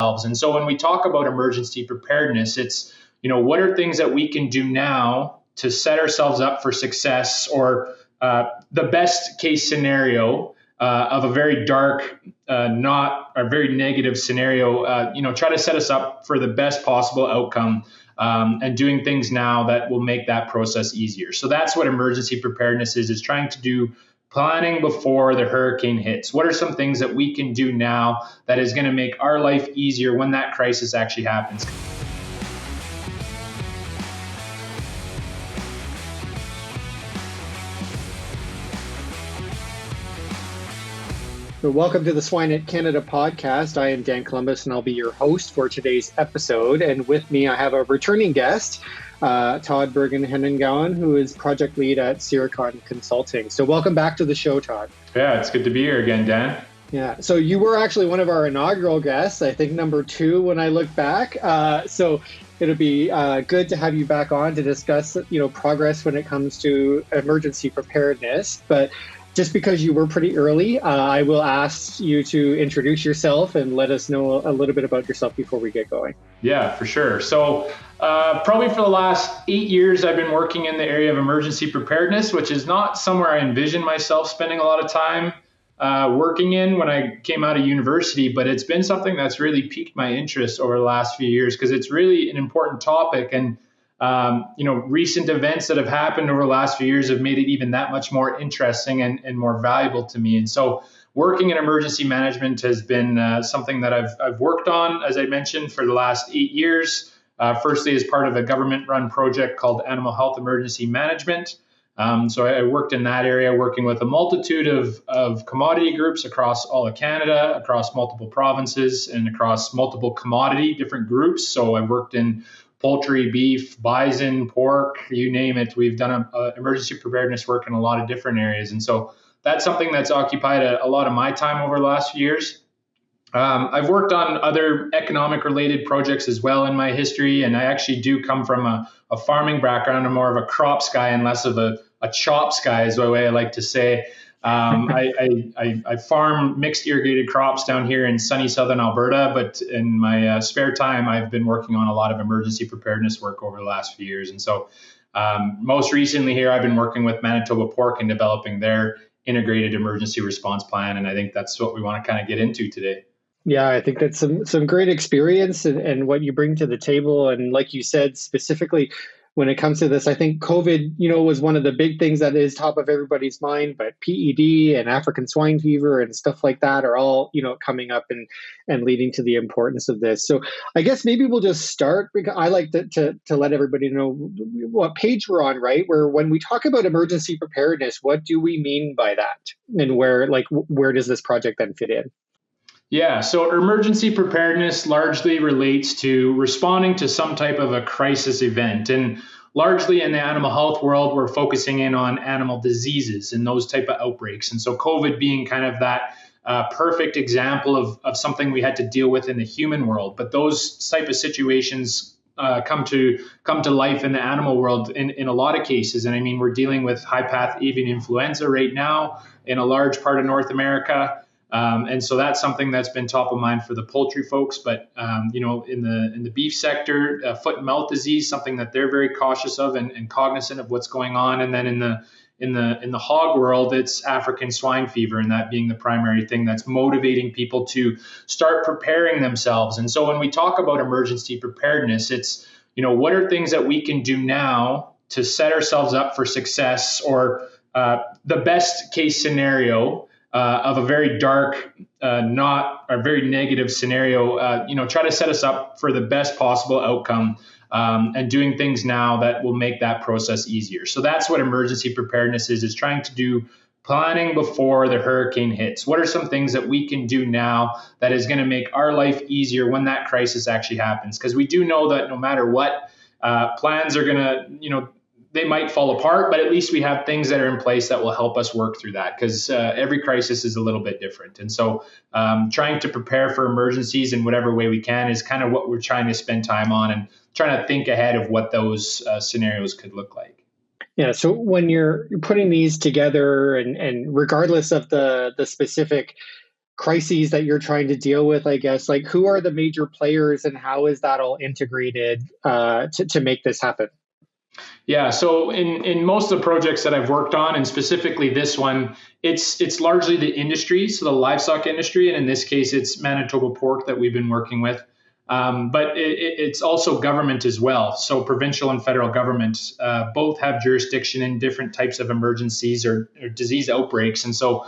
And so when we talk about emergency preparedness, it's, what are things that we can do now to set ourselves up for success, or the best case scenario of a very dark, not a very negative scenario, try to set us up for the best possible outcome, and doing things now that will make that process easier. So that's what emergency preparedness is trying to do planning before the hurricane hits. What are some things that we can do now that is going to make our life easier when that crisis actually happens? So welcome to the Swine Canada podcast. I am Dan Columbus, and I'll be your host for today's episode. And with me, I have a returning guest, Todd Bergen-Henengouwen, who is project lead at Siricon Consulting. So welcome back to the show, Todd. Yeah, it's good to be here again, Dan. Yeah, so you were actually one of our inaugural guests, I think number 2 when I look back. So it'll be good to have you back on to discuss, progress when it comes to emergency preparedness. But just because you were pretty early, I will ask you to introduce yourself and let us know a little bit about yourself before we get going. Yeah, for sure. So probably for the last 8 years, I've been working in the area of emergency preparedness, which is not somewhere I envisioned myself spending a lot of time working in when I came out of university, but it's been something that's really piqued my interest over the last few years because it's really an important topic. And recent events that have happened over the last few years have made it even that much more interesting and more valuable to me. And so working in emergency management has been something that I've worked on, as I mentioned, for the last 8 years. Firstly, as part of a government-run project called Animal Health Emergency Management. So I worked in that area, working with a multitude of commodity groups across all of Canada, across multiple provinces, and across multiple commodity different groups. So I worked in poultry, beef, bison, pork, you name it. We've done emergency preparedness work in a lot of different areas. And so that's something that's occupied a lot of my time over the last few years. I've worked on other economic related projects as well in my history. And I actually do come from a farming background. I'm more of a crops guy and less of a chops guy is the way I like to say. I farm mixed irrigated crops down here in sunny southern Alberta, but in my spare time, I've been working on a lot of emergency preparedness work over the last few years. And so most recently here, I've been working with Manitoba Pork and developing their integrated emergency response plan. And I think that's what we want to kind of get into today. Yeah, I think that's some great experience and what you bring to the table. And like you said, specifically, when it comes to this, I think COVID, was one of the big things that is top of everybody's mind, but PED and African swine fever and stuff like that are all, coming up and leading to the importance of this. So I guess maybe we'll just start, because I like to let everybody know what page we're on, right? Where when we talk about emergency preparedness, what do we mean by that? And where does this project then fit in? Yeah, so emergency preparedness largely relates to responding to some type of a crisis event. And largely in the animal health world, we're focusing in on animal diseases and those type of outbreaks. And so COVID being kind of that perfect example of something we had to deal with in the human world. But those type of situations come to life in the animal world in a lot of cases. And I mean, we're dealing with high path avian influenza right now in a large part of North America. And so that's something that's been top of mind for the poultry folks. But, in the beef sector, foot and mouth disease, something that they're very cautious of and cognizant of what's going on. And then in the hog world, it's African swine fever, and that being the primary thing that's motivating people to start preparing themselves. And so when we talk about emergency preparedness, it's, what are things that we can do now to set ourselves up for success, or the best case scenario of a very dark, not a very negative scenario, try to set us up for the best possible outcome, and doing things now that will make that process easier. So that's what emergency preparedness is trying to do planning before the hurricane hits. What are some things that we can do now that is going to make our life easier when that crisis actually happens? Because we do know that no matter what, plans are going to, they might fall apart, but at least we have things that are in place that will help us work through that, because every crisis is a little bit different. And so trying to prepare for emergencies in whatever way we can is kind of what we're trying to spend time on, and trying to think ahead of what those scenarios could look like. Yeah. So when you're putting these together, and regardless of the specific crises that you're trying to deal with, I guess, like who are the major players and how is that all integrated to make this happen? Yeah, so in most of the projects that I've worked on, and specifically this one, it's largely the industry, so the livestock industry, and in this case, it's Manitoba Pork that we've been working with. But it's also government as well. So provincial and federal government both have jurisdiction in different types of emergencies or disease outbreaks, and so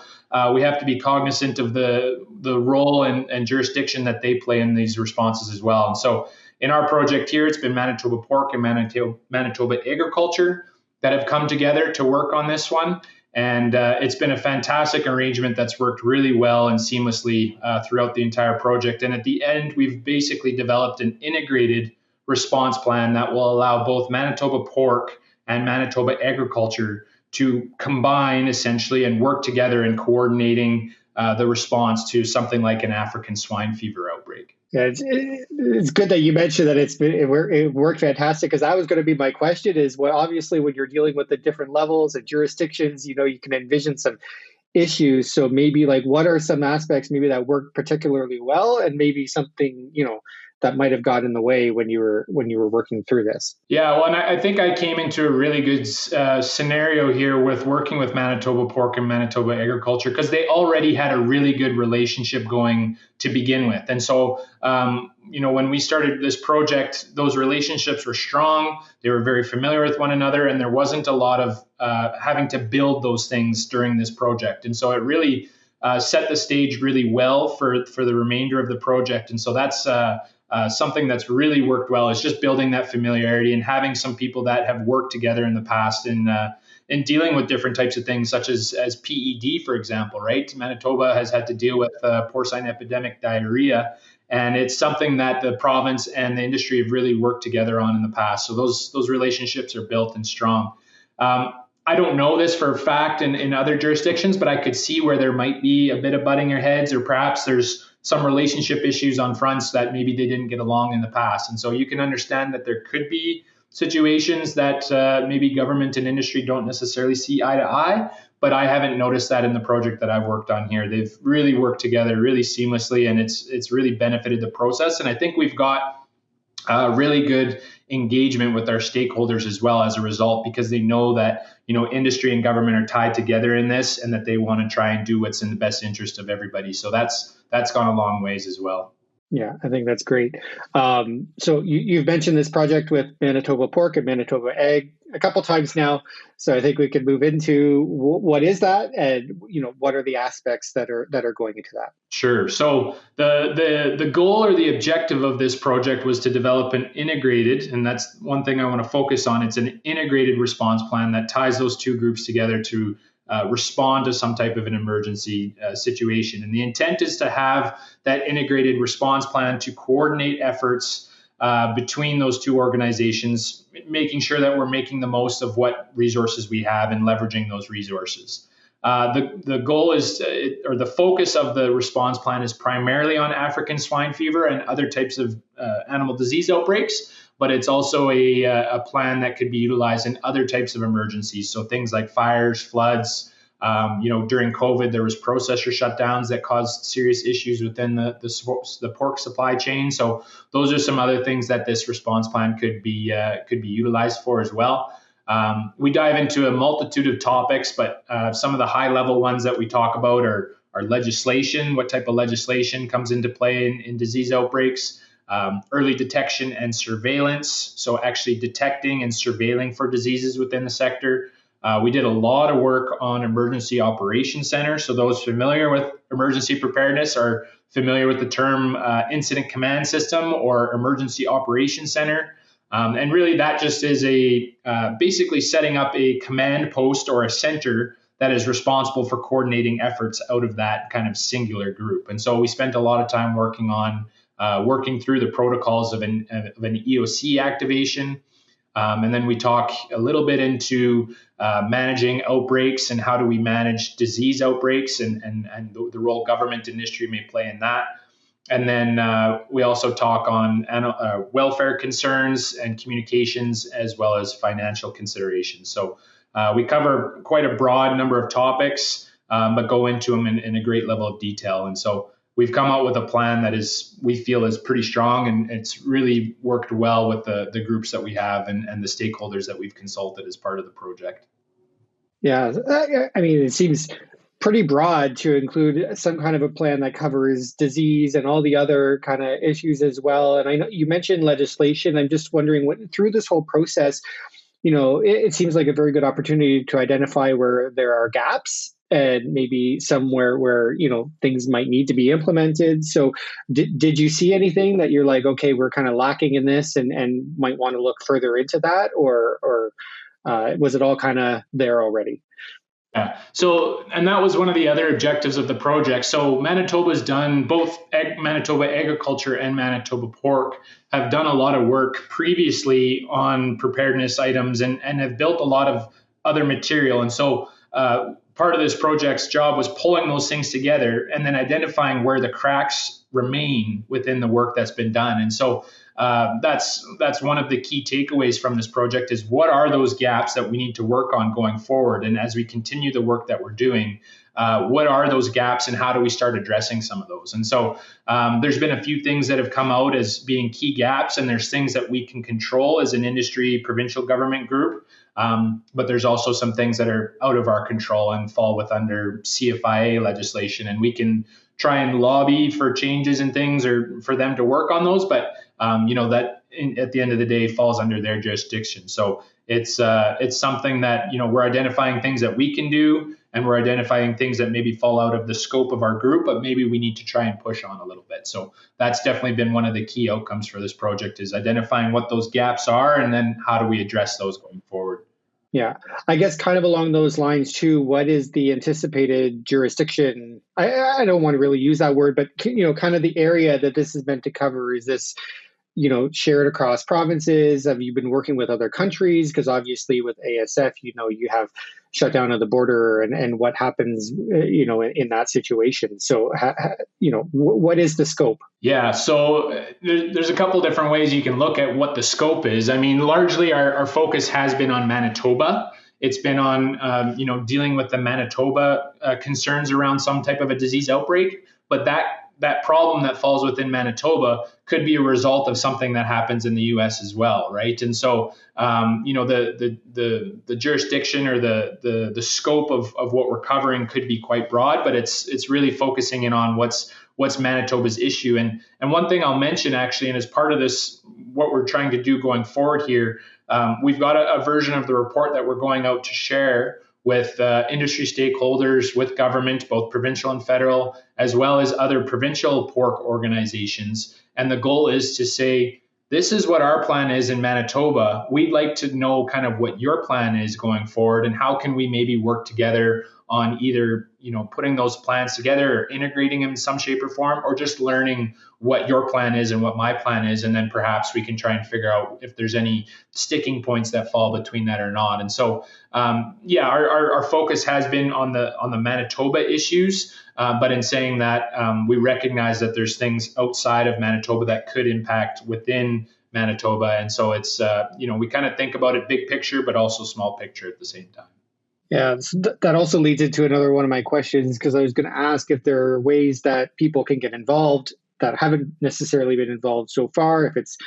we have to be cognizant of the role and jurisdiction that they play in these responses as well. And so in our project here, it's been Manitoba Pork and Manitoba Agriculture that have come together to work on this one. And it's been a fantastic arrangement that's worked really well and seamlessly throughout the entire project. And at the end, we've basically developed an integrated response plan that will allow both Manitoba Pork and Manitoba Agriculture to combine essentially and work together in coordinating the response to something like an African swine fever outbreak. Yeah, it's good that you mentioned that it worked fantastic, because that was going to be my question is, well, obviously when you're dealing with the different levels and jurisdictions, you can envision some issues. So maybe like what are some aspects maybe that worked particularly well and maybe something, that might have got in the way when you were working through this? Yeah, well, and I think I came into a really good scenario here with working with Manitoba Pork and Manitoba Agriculture because they already had a really good relationship going to begin with. And so, when we started this project, those relationships were strong. They were very familiar with one another, and there wasn't a lot of having to build those things during this project. And so it really set the stage really well for the remainder of the project. And so that's something that's really worked well, is just building that familiarity and having some people that have worked together in the past in dealing with different types of things, such as PED, for example, right? Manitoba has had to deal with porcine epidemic diarrhea, and it's something that the province and the industry have really worked together on in the past. So those relationships are built and strong. I don't know this for a fact in other jurisdictions, but I could see where there might be a bit of butting your heads, or perhaps there's some relationship issues on fronts that maybe they didn't get along in the past. And so you can understand that there could be situations that maybe government and industry don't necessarily see eye to eye, but I haven't noticed that in the project that I've worked on here. They've really worked together really seamlessly, and it's really benefited the process. And I think we've got really good engagement with our stakeholders as well as a result, because they know that industry and government are tied together in this, and that they want to try and do what's in the best interest of everybody. So that's gone a long ways as well. Yeah, I think that's great. So you've mentioned this project with Manitoba Pork and Manitoba Ag a couple times now. So I think we could move into what is that, and what are the aspects that are going into that. Sure. So the goal or the objective of this project was to develop an integrated, and that's one thing I want to focus on. It's an integrated response plan that ties those two groups together to respond to some type of an emergency situation. And the intent is to have that integrated response plan to coordinate efforts between those two organizations, making sure that we're making the most of what resources we have and leveraging those resources. The goal is, or the focus of the response plan is primarily on African swine fever and other types of animal disease outbreaks, but it's also a plan that could be utilized in other types of emergencies. So things like fires, floods. During COVID, there was processor shutdowns that caused serious issues within the pork supply chain. So those are some other things that this response plan could be utilized for as well. We dive into a multitude of topics, but some of the high-level ones that we talk about are legislation. What type of legislation comes into play in disease outbreaks? Early detection and surveillance, so actually detecting and surveilling for diseases within the sector. We did a lot of work on emergency operations center. So those familiar with emergency preparedness are familiar with the term incident command system or emergency operations center. And really that just is basically setting up a command post or a center that is responsible for coordinating efforts out of that kind of singular group. And so we spent a lot of time working through the protocols of an EOC activation. And then we talk a little bit into managing outbreaks and how do we manage disease outbreaks and the role government and industry may play in that. And then we also talk on welfare concerns and communications, as well as financial considerations. So we cover quite a broad number of topics. but go into them in a great level of detail. And so we've come out with a plan that we feel is pretty strong, and it's really worked well with the groups that we have and the stakeholders that we've consulted as part of the project. Yeah, I mean, it seems pretty broad to include some kind of a plan that covers disease and all the other kind of issues as well. And I know you mentioned legislation. I'm just wondering, through this whole process, it seems like a very good opportunity to identify where there are gaps and maybe somewhere where, things might need to be implemented. So did you see anything that you're like, okay, we're kind of lacking in this and might want to look further into that, or was it all kind of there already? Yeah. So, and that was one of the other objectives of the project. So Manitoba's done both Manitoba Agriculture and Manitoba Pork have done a lot of work previously on preparedness items and have built a lot of other material. And so part of this project's job was pulling those things together and then identifying where the cracks remain within the work that's been done. And so that's one of the key takeaways from this project is what are those gaps that we need to work on going forward? And as we continue the work that we're doing, what are those gaps and how do we start addressing some of those? And so there's been a few things that have come out as being key gaps, and there's things that we can control as an industry provincial government group. But there's also some things that are out of our control and fall with under CFIA legislation, and we can try and lobby for changes and things or for them to work on those. But that at the end of the day falls under their jurisdiction. So it's something that, we're identifying things that we can do, and we're identifying things that maybe fall out of the scope of our group, but maybe we need to try and push on a little bit. So that's definitely been one of the key outcomes for this project is identifying what those gaps are, and then how do we address those going forward. Yeah, I guess kind of along those lines too, what is the anticipated jurisdiction? I don't want to really use that word, but kind of the area that this is meant to cover. Is this, shared across provinces? Have you been working with other countries? Because obviously with ASF, you have shutdown of the border and what happens, in that situation. So, what is the scope? Yeah, so there's a couple different ways you can look at what the scope is. I mean, largely our focus has been on Manitoba. It's been on, dealing with the Manitoba concerns around some type of a disease outbreak. But that problem that falls within Manitoba could be a result of something that happens in the U.S. as well, right? And so, the jurisdiction or the scope of what we're covering could be quite broad, but it's really focusing in on what's Manitoba's issue. And one thing I'll mention actually, and as part of this, what we're trying to do going forward here, we've got a version of the report that we're going out to share with industry stakeholders, with government, both provincial and federal, as well as other provincial pork organizations. And the goal is to say, this is what our plan is in Manitoba. We'd like to know kind of what your plan is going forward, and how can we maybe work together on either, putting those plans together or integrating them in some shape or form, or just learning what your plan is and what my plan is. And then perhaps we can try and figure out if there's any sticking points that fall between that or not. And so, our focus has been on the Manitoba issues. But in saying that, we recognize that there's things outside of Manitoba that could impact within Manitoba. And so it's, we kind of think about it big picture, but also small picture at the same time. Yeah, that also leads into another one of my questions, because I was going to ask if there are ways that people can get involved that haven't necessarily been involved so far, if it's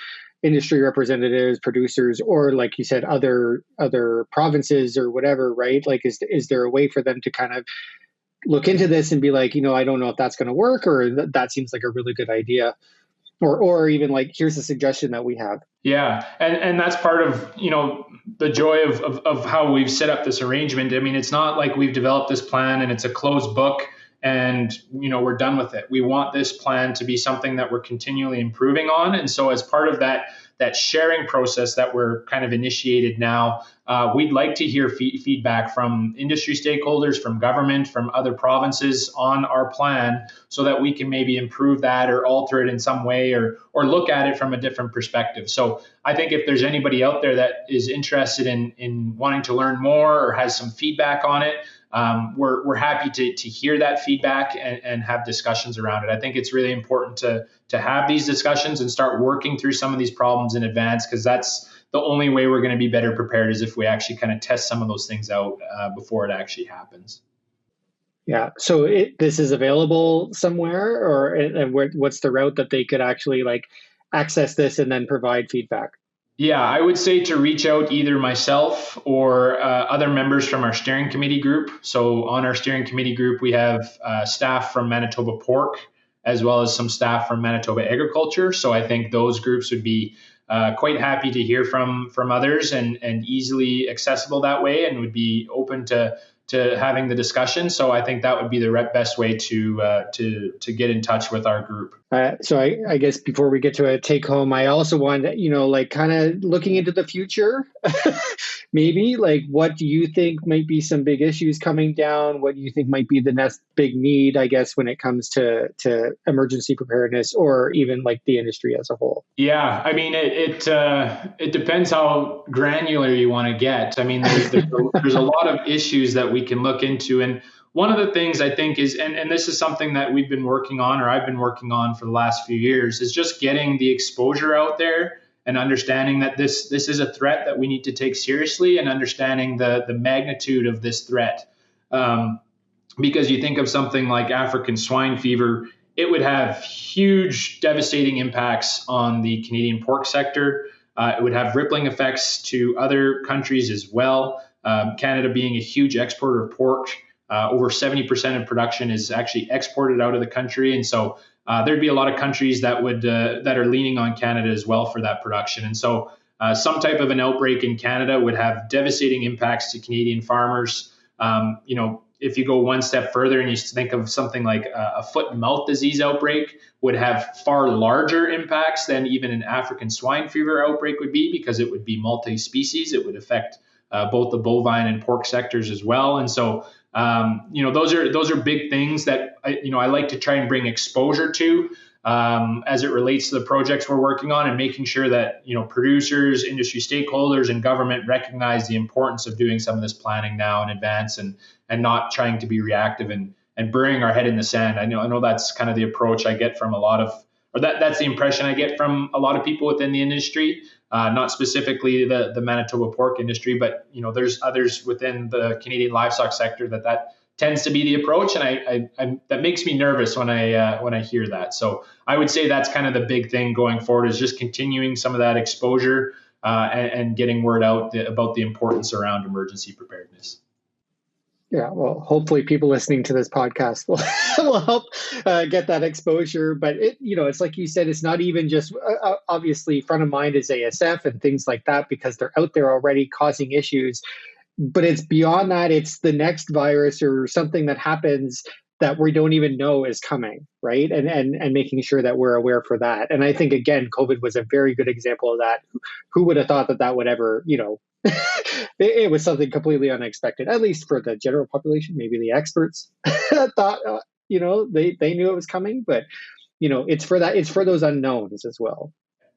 industry representatives, producers, or like you said, other provinces or whatever, right? Like, is there a way for them to kind of look into this and be like, I don't know if that's going to work, or that seems like a really good idea, or even like, here's a suggestion that we have. Yeah, and that's part of the joy of how we've set up this arrangement. I mean, it's not like we've developed this plan and it's a closed book and we're done with it. We want this plan to be something that we're continually improving on. And so as part of that sharing process that we're kind of initiated now, we'd like to hear feedback from industry stakeholders, from government, from other provinces on our plan, so that we can maybe improve that or alter it in some way, or look at it from a different perspective. So I think if there's anybody out there that is interested in wanting to learn more or has some feedback on it, we're happy to hear that feedback and have discussions around it. I think it's really important to have these discussions and start working through some of these problems in advance, because that's the only way we're going to be better prepared, is if we actually kind of test some of those things out before it actually happens. Yeah. So this is available somewhere, or and what's the route that they could actually like access this and then provide feedback? Yeah, I would say to reach out either myself or other members from our steering committee group. So on our steering committee group, we have staff from Manitoba Pork as well as some staff from Manitoba Agriculture. So I think those groups would be quite happy to hear from others and easily accessible that way, and would be open to having the discussion. So I think that would be the best way to get in touch with our group. So I guess before we get to a take home, I also want to, like kind of looking into the future, maybe like what do you think might be some big issues coming down? What do you think might be the next big need, I guess, when it comes to emergency preparedness or even like the industry as a whole? Yeah, I mean it depends how granular you want to get. I mean there's a lot of issues that we can look into, and one of the things I think is, and this is something that we've been working on, or I've been working on for the last few years, is just getting the exposure out there and understanding that this is a threat that we need to take seriously, and understanding the magnitude of this threat. Um, because you think of something like African swine fever, it would have huge, devastating impacts on the Canadian pork sector. It would have rippling effects to other countries as well. Canada being a huge exporter of pork, over 70% of production is actually exported out of the country, and so there'd be a lot of countries that are leaning on Canada as well for that production. And so, some type of an outbreak in Canada would have devastating impacts to Canadian farmers. If you go one step further and you think of something like a foot and mouth disease outbreak, would have far larger impacts than even an African swine fever outbreak would be, because it would be multi-species. It would affect both the bovine and pork sectors as well. And so, those are big things that I like to try and bring exposure to, as it relates to the projects we're working on, and making sure that producers, industry stakeholders, and government recognize the importance of doing some of this planning now in advance, and not trying to be reactive and burying our head in the sand. I know that's kind of the approach I get from a lot of, or that's the impression I get from a lot of people within the industry. Not specifically the Manitoba pork industry, but there's others within the Canadian livestock sector that tends to be the approach, and I that makes me nervous when I hear that. So I would say that's kind of the big thing going forward, is just continuing some of that exposure, and getting word out about the importance around emergency preparedness. Yeah, well, hopefully people listening to this podcast will will help get that exposure. But it's like you said, it's not even just obviously front of mind is ASF and things like that, because they're out there already causing issues. But it's beyond that. It's the next virus or something that happens that we don't even know is coming, right? And making sure that we're aware for that. And I think again, COVID was a very good example of that. Who would have thought that would ever, it was something completely unexpected, at least for the general population. Maybe the experts thought, they knew it was coming, but it's for that. It's for those unknowns as well.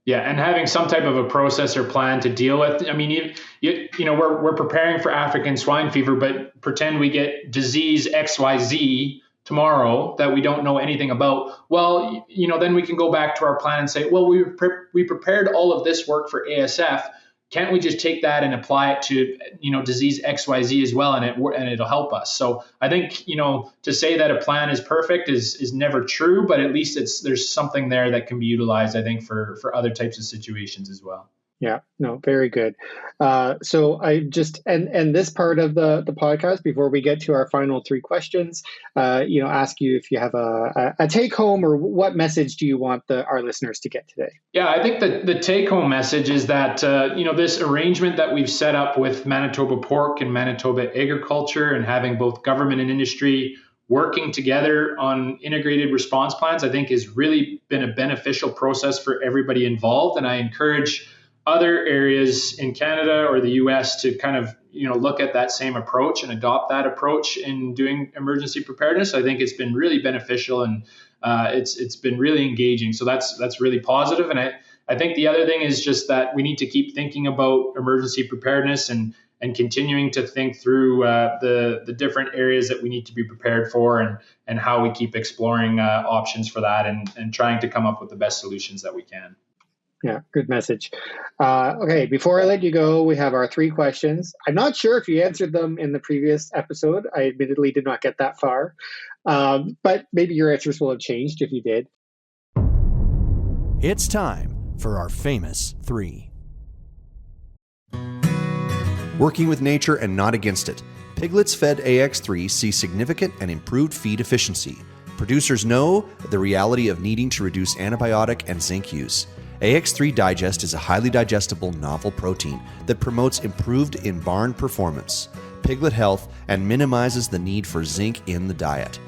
Yeah, and having some type of a process or plan to deal with. I mean, we're preparing for African swine fever, but pretend we get disease XYZ tomorrow that we don't know anything about. Well, then we can go back to our plan and say, well, we prepared all of this work for ASF. Can't we just take that and apply it to disease XYZ as well, and it'll help us? So I think to say that a plan is perfect is never true, but at least there's something there that can be utilized, I think, for other types of situations as well. Yeah, no, very good. So I just end this part of the podcast before we get to our final three questions. Ask you if you have a take home, or what message do you want our listeners to get today? Yeah, I think the take home message is that this arrangement that we've set up with Manitoba Pork and Manitoba Agriculture, and having both government and industry working together on integrated response plans, I think has really been a beneficial process for everybody involved. And I encourage other areas in Canada or the US to kind of look at that same approach and adopt that approach in doing emergency preparedness. I think it's been really beneficial, and it's been really engaging. So that's really positive. And I think the other thing is just that we need to keep thinking about emergency preparedness and continuing to think through the different areas that we need to be prepared for, and how we keep exploring options for that, and trying to come up with the best solutions that we can. Yeah, good message. Okay, before I let you go, we have our 3 questions. I'm not sure if you answered them in the previous episode. I admittedly did not get that far, but maybe your answers will have changed if you did. It's time for our famous 3. Working with nature and not against it, piglets fed AX3 see significant and improved feed efficiency. Producers know the reality of needing to reduce antibiotic and zinc use. AX3 Digest is a highly digestible novel protein that promotes improved in-barn performance, piglet health, and minimizes the need for zinc in the diet.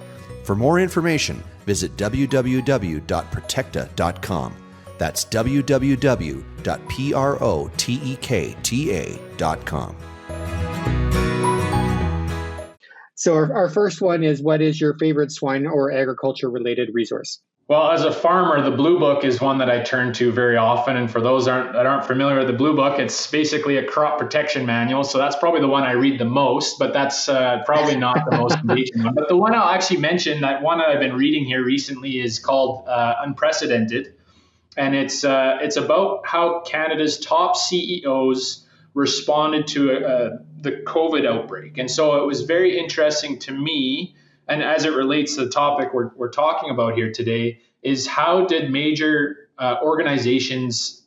For more information, visit www.protecta.com. That's www.protecta.com. So our first one is, what is your favorite swine or agriculture-related resource? Well, as a farmer, the Blue Book is one that I turn to very often. And for those that aren't familiar with the Blue Book, it's basically a crop protection manual. So that's probably the one I read the most, but that's probably not the most engaging one. But the one I'll actually mention, that one I've been reading here recently, is called Unprecedented. And it's about how Canada's top CEOs responded to the COVID outbreak. And so it was very interesting to me. And as it relates to the topic we're talking about here today, is how did major organizations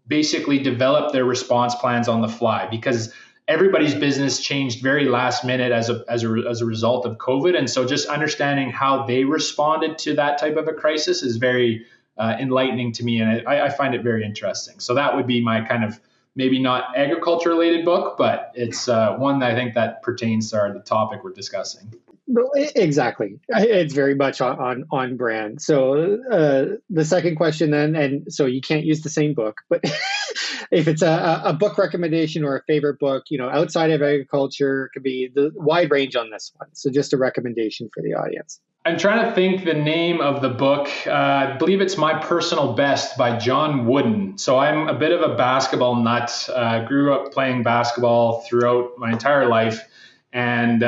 basically develop their response plans on the fly? Because everybody's business changed very last minute as a result of COVID. And so just understanding how they responded to that type of a crisis is very enlightening to me. And I find it very interesting. So that would be my kind of, maybe not agriculture related book, but it's one that I think that pertains to the topic we're discussing. Exactly. It's very much on brand. So the second question then, and so you can't use the same book, but if it's a book recommendation or a favorite book, outside of agriculture, it could be the wide range on this one. So just a recommendation for the audience. I'm trying to think the name of the book. I believe it's My Personal Best by John Wooden. So I'm a bit of a basketball nut. Grew up playing basketball throughout my entire life. And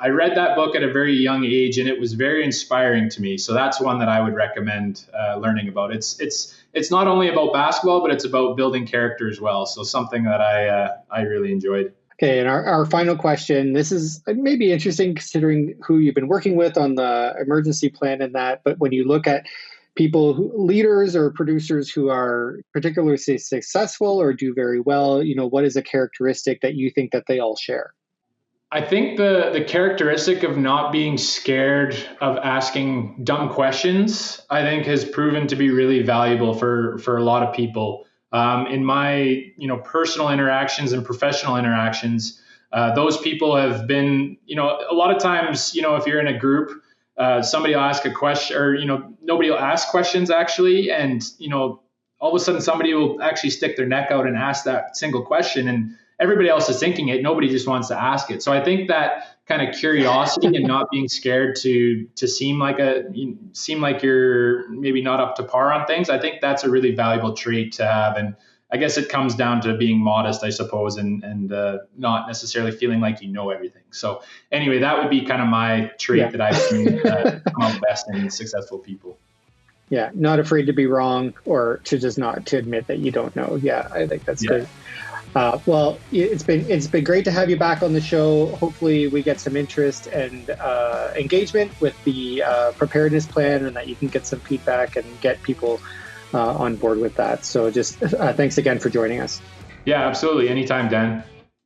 I read that book at a very young age, and it was very inspiring to me. So that's one that I would recommend learning about. It's not only about basketball, but it's about building character as well. So something that I really enjoyed. Okay, and our final question, this is maybe interesting considering who you've been working with on the emergency plan and that, but when you look at leaders or producers who are particularly successful or do very well, what is a characteristic that you think that they all share? I think the characteristic of not being scared of asking dumb questions, I think has proven to be really valuable for a lot of people. In my personal interactions and professional interactions, those people have been, a lot of times, if you're in a group, somebody will ask a question, or nobody will ask questions actually, and all of a sudden somebody will actually stick their neck out and ask that single question, and everybody else is thinking it. Nobody just wants to ask it. So I think that kind of curiosity and not being scared to seem like you're maybe not up to par on things, I think that's a really valuable trait to have. And I guess it comes down to being modest, I suppose, and not necessarily feeling like you know everything. So anyway, that would be kind of my trait that I've seen come out best in successful people. Yeah, not afraid to be wrong, or to just not to admit that you don't know. Yeah, I think that's good. Well, it's been great to have you back on the show. Hopefully we get some interest and engagement with the preparedness plan, and that you can get some feedback and get people on board with that. So just thanks again for joining us. Yeah, absolutely. Anytime, Dan.